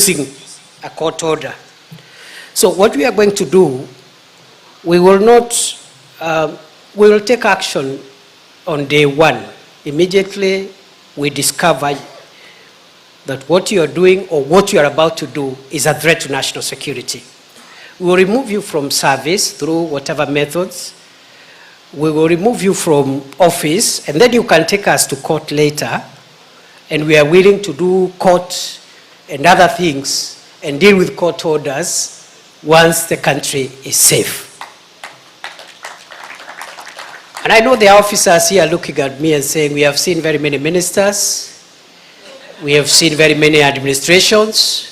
using a court order. So what we are going to do, we will take action on day one. Immediately we discover that what you are doing or what you are about to do is a threat to national security. We will remove you from service through whatever methods. We will remove you from office, and then you can take us to court later, and we are willing to do court and other things and deal with court orders once the country is safe. And I know the officers here looking at me and saying, we have seen very many ministers, we have seen very many administrations,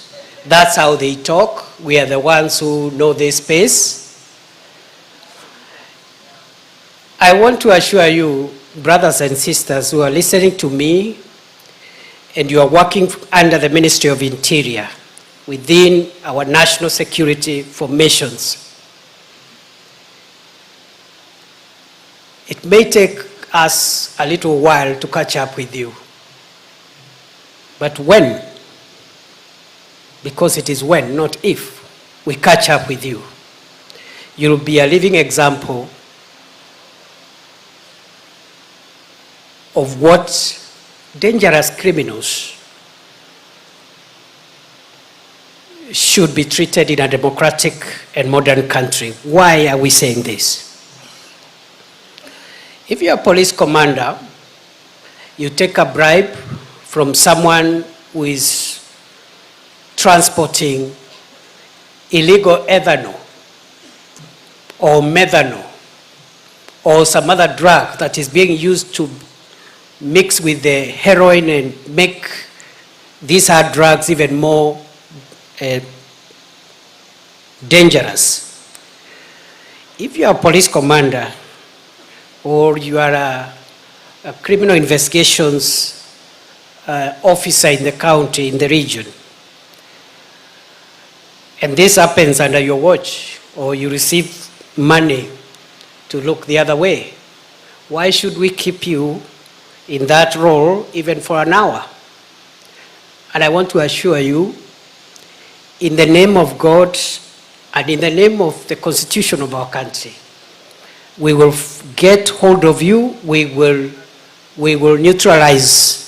that's how they talk, we are the ones who know this space. I want to assure you, brothers and sisters who are listening to me, and you are working under the Ministry of Interior within our national security formations. It may take us a little while to catch up with you. But when, because it is when, not if, we catch up with you, you'll be a living example of what dangerous criminals should be treated in a democratic and modern country. Why are we saying this? If you're a police commander, you take a bribe from someone who is transporting illegal ethanol or methanol or some other drug that is being used to mix with the heroin and make these hard drugs even more dangerous. If you are a police commander or you are a criminal investigations officer in the county, in the region, and this happens under your watch, or you receive money to look the other way, why should we keep you in that role even for an hour? And I want to assure you, in the name of God and in the name of the Constitution of our country, we will get hold of you, we will neutralize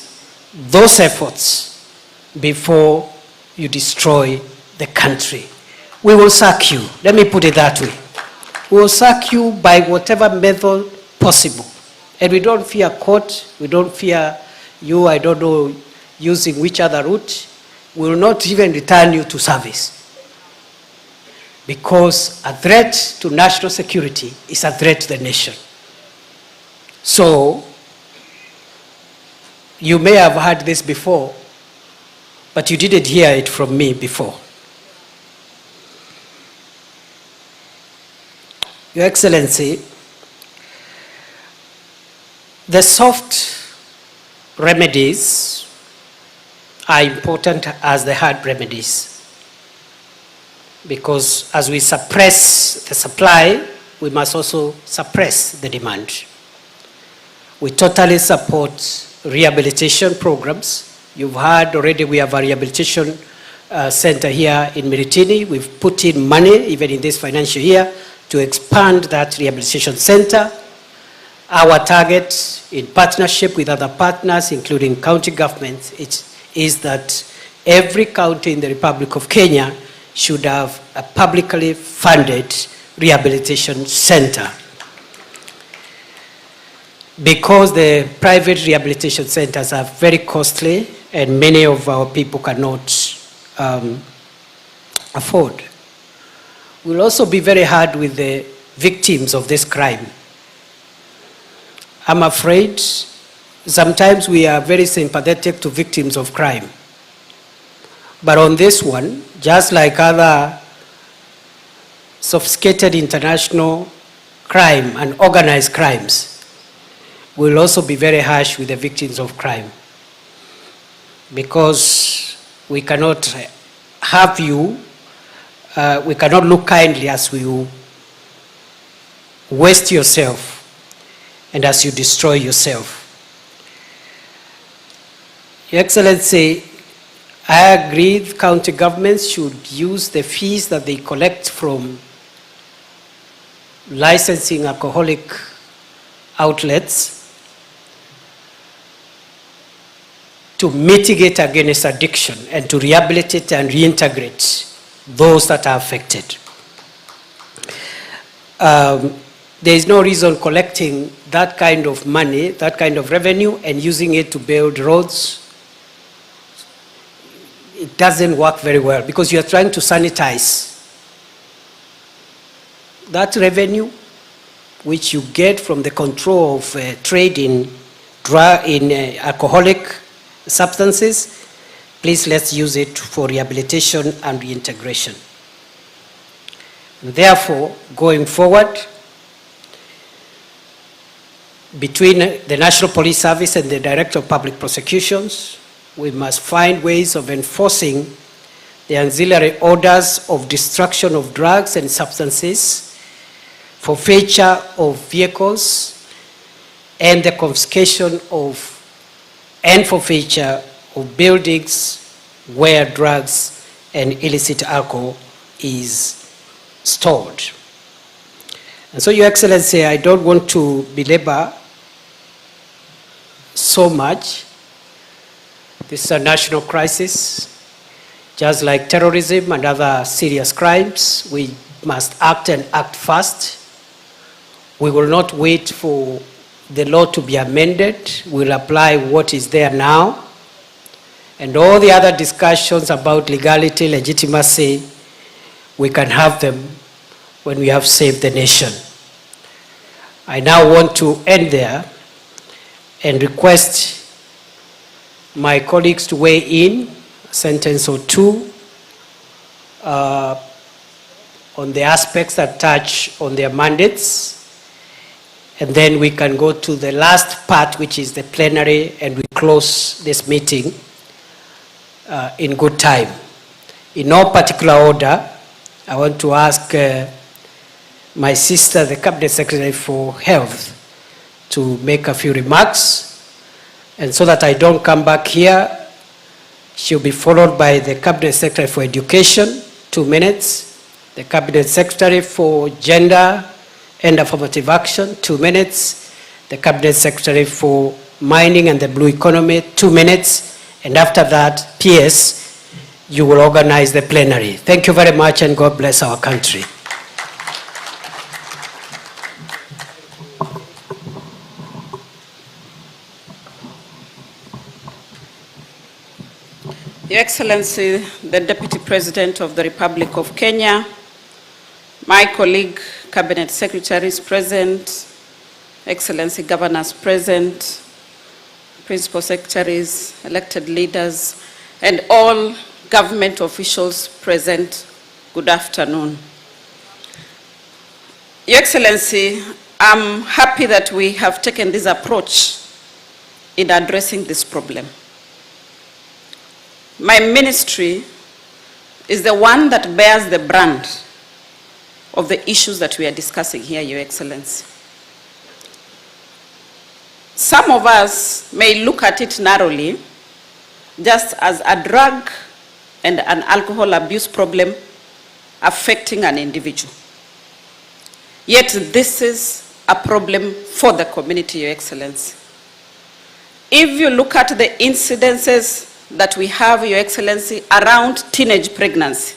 those efforts before you destroy the country. We will sack you, let me put it that way. We will sack you by whatever method possible. And we don't fear court, we don't fear you, I don't know, using which other route. We will not even return you to service. Because a threat to national security is a threat to the nation. So, you may have heard this before, but you didn't hear it from me before. Your Excellency, the soft remedies are important as the hard remedies, because as we suppress the supply, we must also suppress the demand. We totally support rehabilitation programs. You've heard already we have a rehabilitation center here in Miritini. We've put in money, even in this financial year, to expand that rehabilitation center. Our target, in partnership with other partners, including county governments, is that every county in the Republic of Kenya should have a publicly funded rehabilitation center. Because the private rehabilitation centers are very costly and many of our people cannot afford. We'll also be very hard with the victims of this crime. I'm afraid sometimes we are very sympathetic to victims of crime. But on this one, just like other sophisticated international crime and organized crimes, we'll also be very harsh with the victims of crime. Because we cannot have you, we cannot look kindly as you waste yourself and as you destroy yourself. Your Excellency, I agree county governments should use the fees that they collect from licensing alcoholic outlets to mitigate against addiction and to rehabilitate and reintegrate those that are affected. There is no reason collecting that kind of money, that kind of revenue, and using it to build roads. It doesn't work very well because you are trying to sanitize that revenue which you get from the control of trade in alcoholic substances. Please, let's use it for rehabilitation and reintegration. Therefore, going forward, between the National Police Service and the Director of Public Prosecutions, we must find ways of enforcing the ancillary orders of destruction of drugs and substances, forfeiture of vehicles, and the confiscation of and forfeiture of buildings where drugs and illicit alcohol is stored. And so, Your Excellency, I don't want to belabor so much. This is a national crisis. Just like terrorism and other serious crimes, we must act and act fast. We will not wait for the law to be amended. We'll apply what is there now. And all the other discussions about legality, legitimacy, we can have them when we have saved the nation. I now want to end there and request my colleagues to weigh in a sentence or two on the aspects that touch on their mandates. And then we can go to the last part, which is the plenary, and we close this meeting in good time. In no particular order, I want to ask my sister, the Cabinet Secretary for Health, to make a few remarks. And so that I don't come back here, she'll be followed by the Cabinet Secretary for Education, 2 minutes, the Cabinet Secretary for Gender and Affirmative Action, 2 minutes, the Cabinet Secretary for Mining and the Blue Economy, 2 minutes, and after that, PS, you will organize the plenary. Thank you very much, and God bless our country. Your Excellency, the Deputy President of the Republic of Kenya, my colleague, Cabinet Secretaries present, Excellency Governors present, Principal Secretaries, elected leaders, and all government officials present, good afternoon. Your Excellency, I'm happy that we have taken this approach in addressing this problem. My ministry is the one that bears the brand of the issues that we are discussing here, Your Excellency. Some of us may look at it narrowly, just as a drug and an alcohol abuse problem affecting an individual. Yet this is a problem for the community, Your Excellency. If you look at the incidences that we have, Your Excellency, around teenage pregnancy,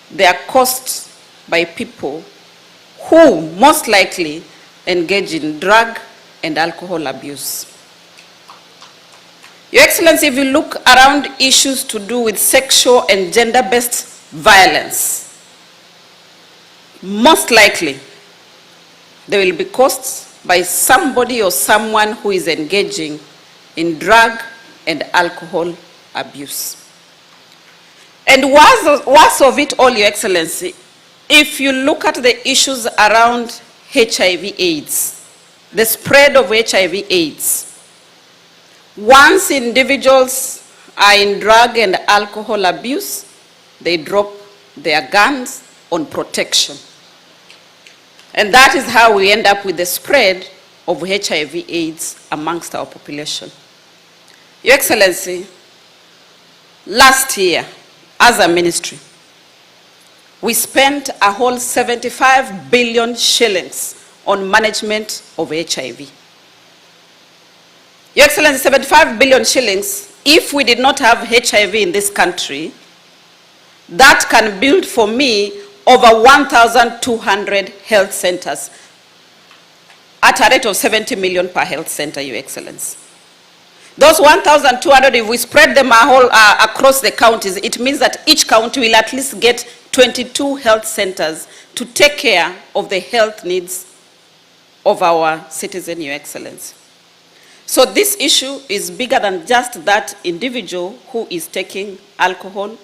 they are caused by people who most likely engage in drug and alcohol abuse. Your Excellency, if you look around issues to do with sexual and gender-based violence, most likely they will be caused by somebody or someone who is engaging in drug and alcohol abuse. And worst of it all, Your Excellency, if you look at the issues around HIV/AIDS, the spread of HIV/AIDS, once individuals are in drug and alcohol abuse, they drop their guns on protection. And that is how we end up with the spread of HIV/AIDS amongst our population. Your Excellency, last year, as a ministry, we spent a whole 75 billion shillings on management of HIV. Your Excellency, 75 billion shillings, if we did not have HIV in this country, that can build for me over 1,200 health centers at a rate of 70 million per health center, Your Excellency. Those 1,200, if we spread them across the counties, it means that each county will at least get 22 health centers to take care of the health needs of our citizens, Your Excellency. So this issue is bigger than just that individual who is taking alcohol